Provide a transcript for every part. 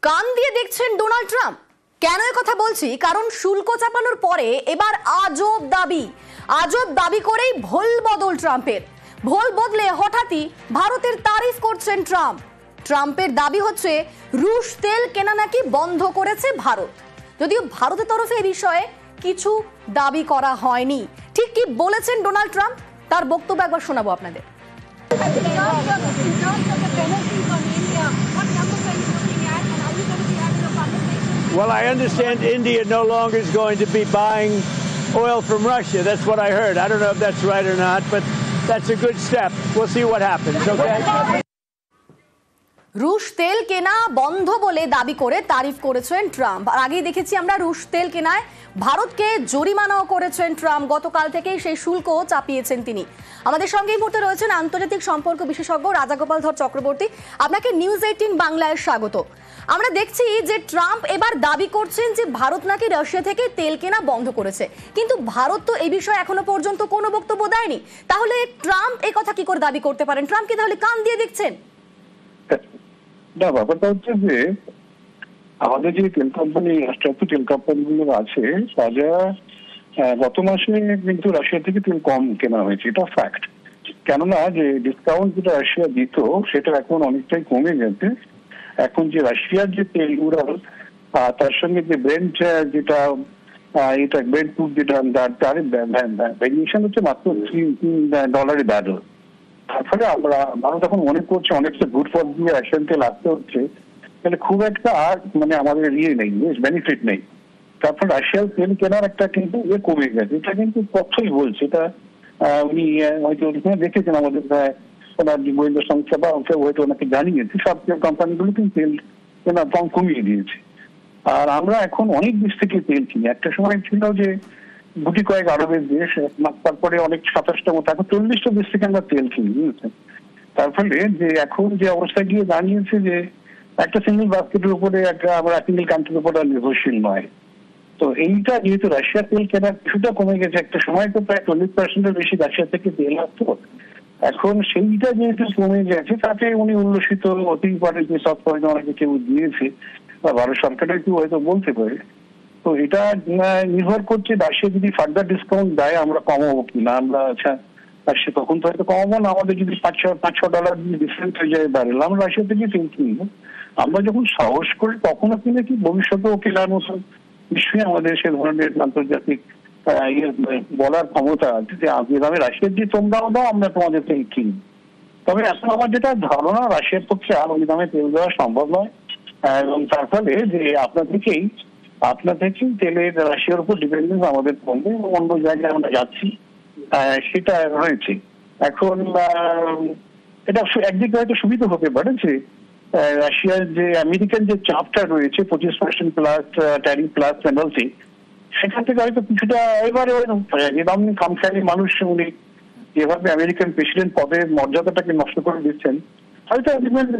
কান দিয়ে দেখছেন ডোনাল্ড ট্রাম্প। কেন এ কথা বলছি? কারণ শুল্ক চাপানোর পরে এবার আজব দাবি করেই ভোল বদল ট্রাম্পের। ভোল বদলে হঠাৎই ভারতের তারিফ করছেন ট্রাম্প। ট্রাম্পের দাবি হচ্ছে রুশ তেল কেনা নাকি বন্ধ করেছে ভারত, যদিও ভারতের তরফে এই বিষয়ে কিছু দাবি করা হয়নি। ঠিক কি বলেছেন ডোনাল্ড ট্রাম্প, তার বক্তব্য একবার শোনাবো আপনাদের। Well, I understand India no longer is going to be buying oil from Russia. That's what I heard. I don't know if that's right or not, but that's a good step. We'll see what happens, okay? রুশ তেল কেনা বন্ধ বলে দাবি করে তারিফ করেছেন Trump. আর আগেই দেখেছি আমরা রুশ তেল কেনায় ভারতকে জরিমানাও করেছেন ট্রাম্প। গতকাল থেকেই সেই শুল্ক চাপিয়েছেন তিনি। আমাদের সঙ্গে এই মুহূর্তে রয়েছেন আন্তর্জাতিক সম্পর্ক বিশেষজ্ঞ রাজাগোপাল ধর চক্রবর্তী। আপনাকে নিউজ 18 বাংলায় স্বাগত। আমরা দেখছি যে ট্রাম্প এবার দাবি করছেন যে ভারত নাকি রাশিয়া থেকে তেল কেনা বন্ধ করেছে, কিন্তু ভারত তো এই বিষয়ে এখনো পর্যন্ত কোনো বক্তব্য দেয়নি। তাহলে ট্রাম্প এই কথা কি করে দাবি করতে পারেন? ট্রাম্প কি তাহলে কান দিয়ে দেখছেন? না, ব্যাপারটা হচ্ছে যে আমাদের যে তেল কোম্পানি, রাষ্ট্রায়ত্ত তেল কোম্পানিগুলো আছে, তারা গত মাসে কিন্তু রাশিয়া থেকে তেল কম কেনা হয়েছে, এটা ফ্যাক্ট। কেননা যে ডিসকাউন্ট যেটা রাশিয়া দিত সেটা এখন অনেকটাই কমে গেছে। এখন যে রাশিয়ার যে তেল উড়াল, তার সঙ্গে যে ব্রেন্ট যেটা এটা ব্রেন্ট ক্রুড যেটা তার ভ্যারিয়েশন হচ্ছে মাত্র $3 ব্যারেল। তারপরে ভারত এখন মনে করছে অনেকটা গুড ফর দিয়ে রাশিয়ান তেল আসতে হচ্ছে, তাহলে খুব একটা আর মানে আমাদের নেই, বেনিফিট নেই। তারপর রাশিয়ার তেল কেনার একটা কিন্তু কমে গেছে, এটা কিন্তু তথ্যই বলছে। এটা উনি হয়তো দেখেছেন আমাদের ওনার গোয়েন্দা সংস্থা বা হয়তো ওনাকে জানিয়েছে, সব তেল কোম্পানিগুলো কিন্তু তেল কেনা দাম কমিয়ে দিয়েছে। আর আমরা এখন অনেক দেশ থেকে তেল কিনি। একটা সময় ছিল যে গুটি কয়েক আরবের দেশ, তারপরে অনেক 27টা মতো, এখন 40টা দেশ থেকে আমরা তেল কিনি, বুঝেছেন। তার ফলে যে এখন যে অবস্থা গিয়ে দাঁড়িয়েছে যে একটা সিঙ্গেল বাস্কেটের উপরে আমরা সিঙ্গেল কান্ট্রির উপর নির্ভরশীল নয়। তো এইটা যেহেতু রাশিয়ার তেল কেনার কিছুটা কমে গেছে, একটা সময় তো প্রায় 40% বেশি রাশিয়া থেকে তেল আসতো, এখন সেইটা যেহেতু কমে গেছে তাতে উনি উল্লসিত হতেই পারে যে সব পয়সা অনেকে কেউ দিয়েছে বা ভারত সরকারের কেউ হয়তো বলতে পারে। তো এটা নির্ভর করছে রাশিয়া যদি ফার্দার ডিসকাউন্ট দেয় আমরা কমাবো কিনা। আমরা রাশিয়া তখন তো হয়তো কমাবো না, আমাদের যদি $5-6 ডিফারেন্স হয়ে যায় ব্যারেল, আমরা রাশিয়া থেকে তেল কিনবো। আমরা যখন সাহস করি তখনও কিনে কি ভবিষ্যতেও কেনার মতো নিশ্চয়ই আমাদের সে ধরনের আন্তর্জাতিক বলার ক্ষমতা আছে যে আগে দামে রাশিয়ার দিয়ে তোমরাও দাও, আমরা তোমাদের তেল কিনি। তবে এখন আমার যেটা ধারণা রাশিয়ার পক্ষে আর ওই দামে তেল দেওয়া সম্ভব নয়, এবং তার ফলে যে আপনার থেকেই তেলের রাশিয়ার উপর ডিপেন্ডেন্স আমাদের কমবে এবং অন্য জায়গায় আমরা যাচ্ছি সেটা রয়েছে। এখন এটা একদিকে হয়তো সুবিধা হতে পারে যে রাশিয়ার যে আমেরিকান যে চাপটা রয়েছে 25% প্লাস ট্যারিফ প্লাস পেনাল্টি, সেখান থেকে হয়তো কিছুটা এবারে একদম খামখেয়ালি মানুষ উনি যেভাবে আমেরিকান প্রেসিডেন্ট পদের মর্যাদাটাকে নষ্ট করে দিচ্ছেন, হয়তো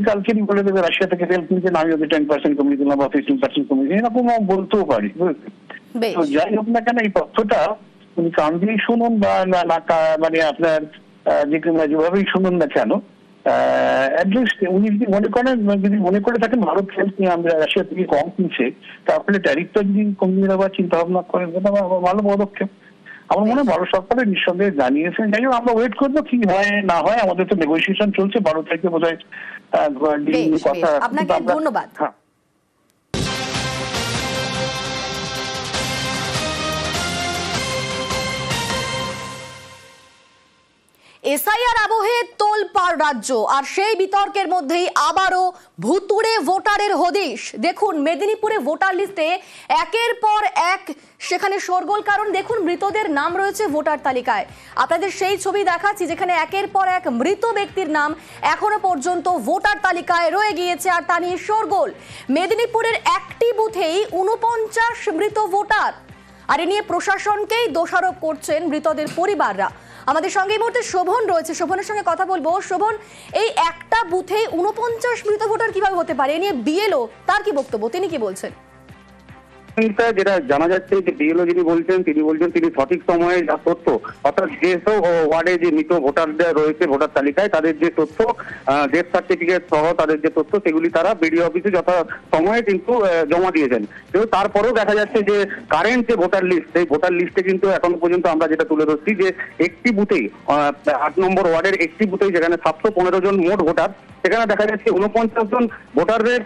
কালকেই বলে দেবে রাশিয়া থেকে তেল কিনছেন, আমি ওদের 10% কমিয়ে দিলাম বা 15% কমিয়ে দিলাম, এরকম বলতেও পারি, বুঝলেন। তো যাই হোক না কেন এই তথ্যটা উনি কান দিয়ে শুনুন বা মানে আপনার যেভাবেই শুনুন না কেন, অ্যাটলিস্ট উনি যদি মনে করে থাকেন ভারত তেল আমরা রাশিয়া থেকে কম কিনছে, তারপরে ট্যারিফটা যদি কমিয়ে দেওয়ার চিন্তা ভাবনা করেন, ভালো পদক্ষেপ। আমার মনে হয় ভারত সরকারের নিঃসন্দেহে জানিয়েছেন। যাই হোক আমরা ওয়েট করবো কি হয় না হয়, আমাদের তো নেগোসিয়েশন চলছে, 12 তারিখে বোধ হয় কথা। আপনাকে ধন্যবাদ। এসআইআর আবহে তোলপাড় রাজ্য, আর সেই বিতর্কের মধ্যেই আবারও ভুতুড়ে ভোটারের হদিশ। দেখুন মেদিনীপুরে ভোটার লিস্টে একের পর এক সেখানে শোরগোল, কারণ দেখুন মৃতদের নাম রয়েছে ভোটার তালিকায়। আপনাদের সেই ছবি দেখাচ্ছি যেখানে একের পর এক মৃত ব্যক্তির নাম এখনো পর্যন্ত ভোটার তালিকায় রয়ে গিয়েছে, আর তা নিয়ে শোরগোল। মেদিনীপুরের একটি বুথেই 49 মৃত ভোটার, আর এ নিয়ে প্রশাসনকেই দোষারোপ করছেন মৃতদের পরিবাররা। আমাদের সঙ্গে এই মুহূর্তে শোভন রয়েছে, শোভনের সঙ্গে কথা বলবো। শোভন, এই একটা বুথে 49 মৃত ভোটার কিভাবে হতে পারে? এ নিয়ে বিএলও তার কি বক্তব্য, তিনি কি বলছেন? যেটা জানা যাচ্ছে যে বিএলও যিনি বলছেন তিনি সঠিক সময়ে যা তথ্য, অর্থাৎ যেসব ওয়ার্ডে যে মৃত ভোটারদের রয়েছে ভোটার তালিকায় তাদের যে তথ্য, ডেথ সার্টিফিকেট সহ তাদের যে তথ্য, সেগুলি তারা বিডিও অফিসে যথা সময়ে কিন্তু জমা দিয়েছেন। কিন্তু তারপরেও দেখা যাচ্ছে যে কারেন্ট যে ভোটার লিস্ট, সেই ভোটার লিস্টে কিন্তু এখনো পর্যন্ত আমরা যেটা তুলে ধরছি যে একটি বুথেই 8 নম্বর ওয়ার্ডের একটি বুথেই যেখানে 715 জন মোট ভোটার, সেখানে দেখা যাচ্ছে 49 জন ভোটারদের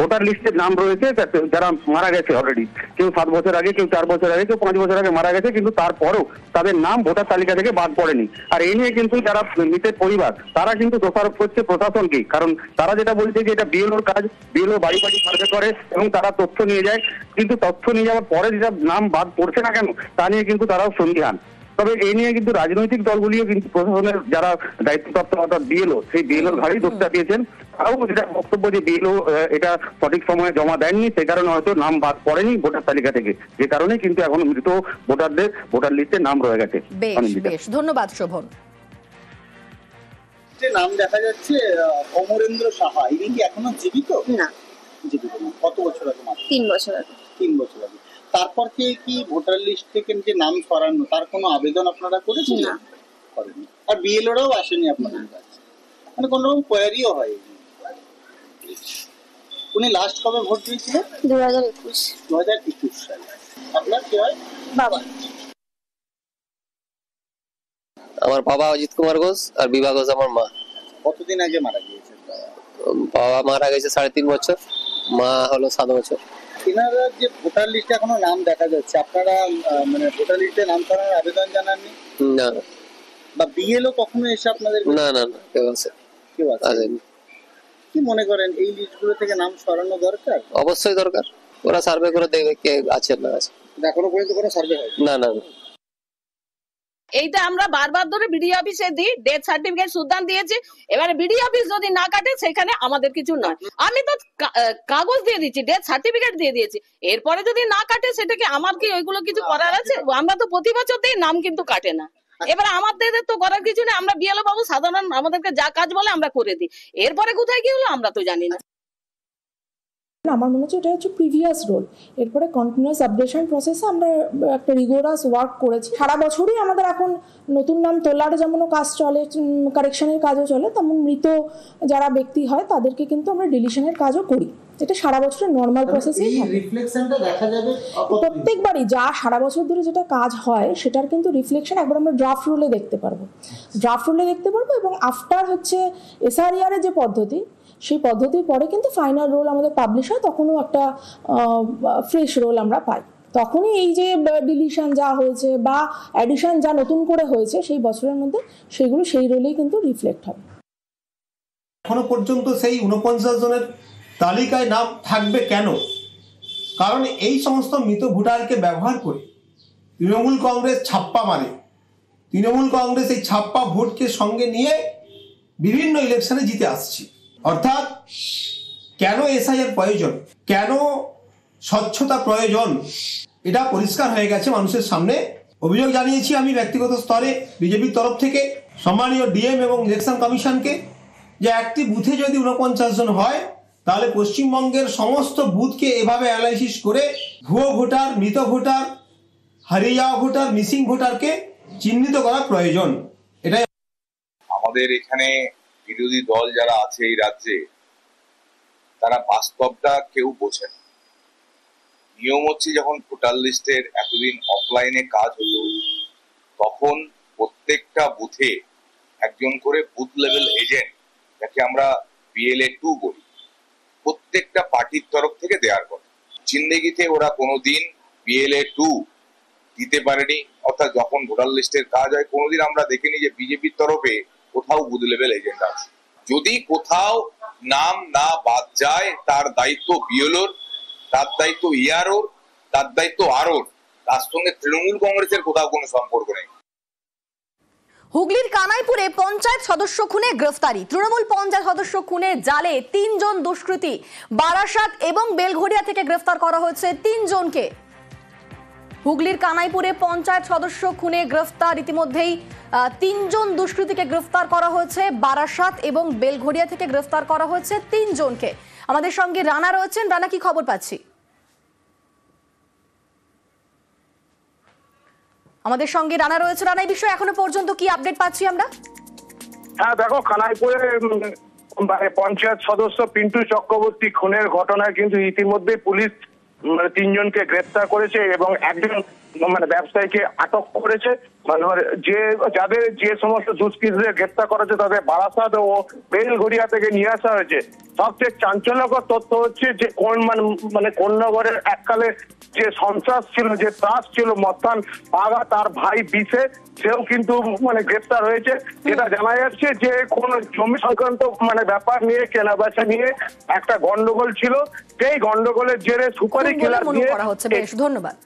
ভোটার লিস্টের নাম রয়েছে যারা মারা গেছে অলরেডি। কেউ 7 বছর আগে, কেউ 4 বছর আগে, কেউ 5 বছর আগে মারা গেছে, কিন্তু তারপরেও তাদের নাম ভোটার তালিকা থেকে বাদ পড়েনি। আর এই নিয়ে কিন্তু যারা মৃতের পরিবার তারা কিন্তু দোষারোপ করছে প্রশাসনকেই, কারণ তারা যেটা বলছে যে এটা বিএলওর কাজ, বিএলও বাড়ি বাড়ি সার্ভে করে এবং তারা তথ্য নিয়ে যায়, কিন্তু তথ্য নিয়ে যাওয়ার পরে যেটা নাম বাদ পড়ছে না কেন তা নিয়ে কিন্তু তারাও সন্দিহান। তবে এই নিয়ে কিন্তু রাজনৈতিক দলগুলিও কিন্তু প্রশাসনের যারা দায়িত্বপ্রাপ্ত অর্থাৎ বিএলও, সেই বিএলওর ঘাড়েই দোষ চাপিয়েছেন। তারাও যেটা বক্তব্য যে বিএলও এটা সঠিক সময়ে জমা দেননি, সে কারণে হয়তো নাম বাদ পড়েনি ভোটার তালিকা থেকে, যে কারণে কিন্তু এখন মৃত ভোটারদের ভোটার লিস্টে নাম রয়ে গেছে। বেশ, ধন্যবাদ শোভন। নাম দেখা যাচ্ছে অমরেন্দ্র সাহা, ইনি কি এখনো জীবিত? না, জীবিত না। কত বছর আগে? 3 বছর আগে। 3 বছর আগে। তারপর কি ভোটার লিস্ট থেকে যে নাম সরানো, তার কোনো আবেদন আপনারা করেছেন? না, করেননি। আর বিএলওরাও আসেনি আপনাদের কাছে, মানে কোনো রকম কোয়ারিও হয়? উনি লাস্ট কবে ভোট দিয়েছিলেন? 2021 সালে। আপনার কি হয়? বাবা। আমার বাবা অজিত কুমার ঘোষ আর বিভা ঘোষ আমার মা। কতদিন আগে মারা গিয়েছেন? বাবা মারা গেছে 3.5 বছর, মা হলো 7 বছর। এনারা যে ভোটার লিস্টে এখনো নাম দেখা যাচ্ছে, আপনারা মানে ভোটার লিস্টে নাম সরানোর আবেদন জানাননি? না। বা বিএলও কখনো এসে আপনাদের? না, কেউ আসেনি। কি মনে করেন এই লিস্টগুলো থেকে নাম সরানো দরকার? অবশ্যই দরকার। ওরা সার্ভে করে দেখবে কে আছে না আছে। এখনো পর্যন্ত কোনো সার্ভে হয়নি? না। এইটা আমরা বারবার ধরে বিডিও অফিসে দিই, ডেথ সার্টিফিকেট সুদ্ধান দিয়েছি। এবারে বিডিও অফিস যদি না কাটে সেখানে আমাদের কিছু নয়। আমি তো কাগজ দিয়ে দিচ্ছি, ডেথ সার্টিফিকেট দিয়ে দিয়েছি, এরপরে যদি না কাটে সেটাকে আমার কি ওইগুলো কিছু করার আছে? আমরা তো প্রতি বছর দিই, নাম কিন্তু কাটে না। এবার আমাদের তো করার কিছু নেই, আমরা বিএলও বাবু সাধারণ আমাদেরকে যা কাজ বলে আমরা করে দিই, এরপরে কোথায় কি হলো আমরা তো জানি না। আমার মনে হচ্ছে এটা হচ্ছে প্রিভিয়াস রোল। এরপরে কন্টিনিউয়াস আপডেশন প্রসেসে আমরা একটা রিগোরাস ওয়ার্ক করেছি। সারা বছরই আমাদের এখন নতুন নাম তোলার যেমন কাজ চলে, কারেকশনের কাজও চলে, তেমন মৃত যারা ব্যক্তি হয় তাদেরকে কিন্তু আমরা ডিলিশনের কাজও করি। এটা সারা বছরের নর্মাল প্রসেসেই রিফ্লেকশনটা দেখা যাবে প্রত্যেকবারই। যা সারা বছর ধরে যেটা কাজ হয় সেটার কিন্তু রিফ্লেকশন একবার আমরা ড্রাফট রোলে দেখতে পারবো এবং আফটার হচ্ছে এসআরইআর এর যে পদ্ধতি, সেই পদ্ধতির পরে কিন্তু ফাইনাল রোল আমাদের পাবলিশ হয়, তখনও একটা ফ্রেশ রোল আমরা পাই। তখনই এই যে ডিলিশন যা হয়েছে বা অ্যাডিশন যা নতুন করে হয়েছে সেই বছরের মধ্যে সেগুলো সেই রোলেই কিন্তু রিফ্লেক্ট হবে। এখনো পর্যন্ত সেই 49 জনের তালিকায় নাম থাকবে কেন? কারণ এই সমস্ত মৃত ভোটারকে ব্যবহার করে তৃণমূল কংগ্রেস ছাপ্পা মারে। তৃণমূল কংগ্রেস এই ছাপ্পা ভোটকে সঙ্গে নিয়ে বিভিন্ন ইলেকশনে জিতে আসছে। অর্থাৎ কেন এসআইআর প্রয়োজন, কেন স্বচ্ছতা প্রয়োজন, এটা পরিষ্কার হয়ে গেছে মানুষের সামনে। অভিযোগ জানিয়েছি আমি ব্যক্তিগত স্তরে বিজেপির তরফ থেকে সম্মানীয় ডিএম এবং ইলেকশন কমিশনকে, যে একটি বুথে যদি 49 জন হয় তাহলে পশ্চিমবঙ্গের সমস্ত বুথকে এভাবে অ্যানালাইসিস করে ভুয়ো ভোটার, মৃত ভোটার, হারিয়ে যাওয়া ভোটার, মিসিং ভোটারকে চিহ্নিত করা প্রয়োজন। এটাই আমাদের এখানে বিরোধী দল যারা আছে এই রাজ্যে, তারা বাস্তবটা কেউ বোঝে না। নিয়ম হচ্ছে যখন ভোটার লিস্টের এতদিন অফলাইনে কাজ হলো, তখন প্রত্যেকটা বুথে একজন করে বুথ লেভেল এজেন্ট, যাকে আমরা BLA2 বলি, প্রত্যেকটা পার্টির তরফ থেকে দেওয়ার কথা। জিন্দেগিতে ওরা কোনোদিন BLA2 দিতে পারেনি। অর্থাৎ যখন ভোটার লিস্টের কাজ হয় কোনোদিন আমরা দেখিনি যে বিজেপির তরফে কোথাও বুথ লেভেল এজেন্ট আছে। যদি কোথাও নাম না বাদ যায় তার দায়িত্ব বিএলওর, তার দায়িত্ব ইআরওর, তার দায়িত্ব আরওর। তার সঙ্গে তৃণমূল কংগ্রেসের কোথাও কোনো সম্পর্ক নেই। হুগলির কানাইপুরে পঞ্চায়েত সদস্য খুনে গ্রেফতারি। তৃণমূল পঞ্চায়েত সদস্য খুনে জালে 3 জন দুষ্কৃতী। বারাসাত এবং বেলঘড়িয়া থেকে গ্রেফতার করা হয়েছে 3 জনকে। হুগলির কানাইপুরে পঞ্চায়েত সদস্য খুনে গ্রেফতার, ইতিমধ্যেই 3 জন দুষ্কৃতীকে গ্রেফতার করা হয়েছে। বারাসাত এবং বেলঘড়িয়া থেকে গ্রেফতার করা হয়েছে 3 জনকে। আমাদের সঙ্গে রানা রয়েছেন। রানা, কি খবর পাচ্ছি? আমাদের সঙ্গে রানা রয়েছে। রানা, এই বিষয়ে এখনো পর্যন্ত কি আপডেট পাচ্ছি আমরা? হ্যাঁ দেখো, খানাইপুরে মানে পঞ্চায়েত সদস্য পিন্টু চক্রবর্তী খুনের ঘটনায় কিন্তু ইতিমধ্যে পুলিশ 3 জনকে গ্রেপ্তার করেছে এবং একজন মানে ব্যবসায়ীকে আটক করেছে। মানে যাদের যে সমস্ত দুষ্কৃতীদের গ্রেপ্তার করেছে তাদের বারাসাত ও বেলঘড়িয়া থেকে নিয়ে আসা হয়েছে। সবচেয়ে চাঞ্চল্যকর তথ্য হচ্ছে যে মানে কোন্নগরের এককালে যে সন্ত্রাস ছিল, যে ত্রাস ছিল মস্তান পাগা, তার ভাই বিশে, সেও কিন্তু মানে গ্রেপ্তার হয়েছে। যেটা জানা যাচ্ছে যে কোন জমি সংক্রান্ত মানে ব্যাপার নিয়ে, কেনাবেচা নিয়ে একটা গন্ডগোল ছিল, সেই গন্ডগোলের জেরে সুপারি কিলার দিয়ে। বেশ, ধন্যবাদ।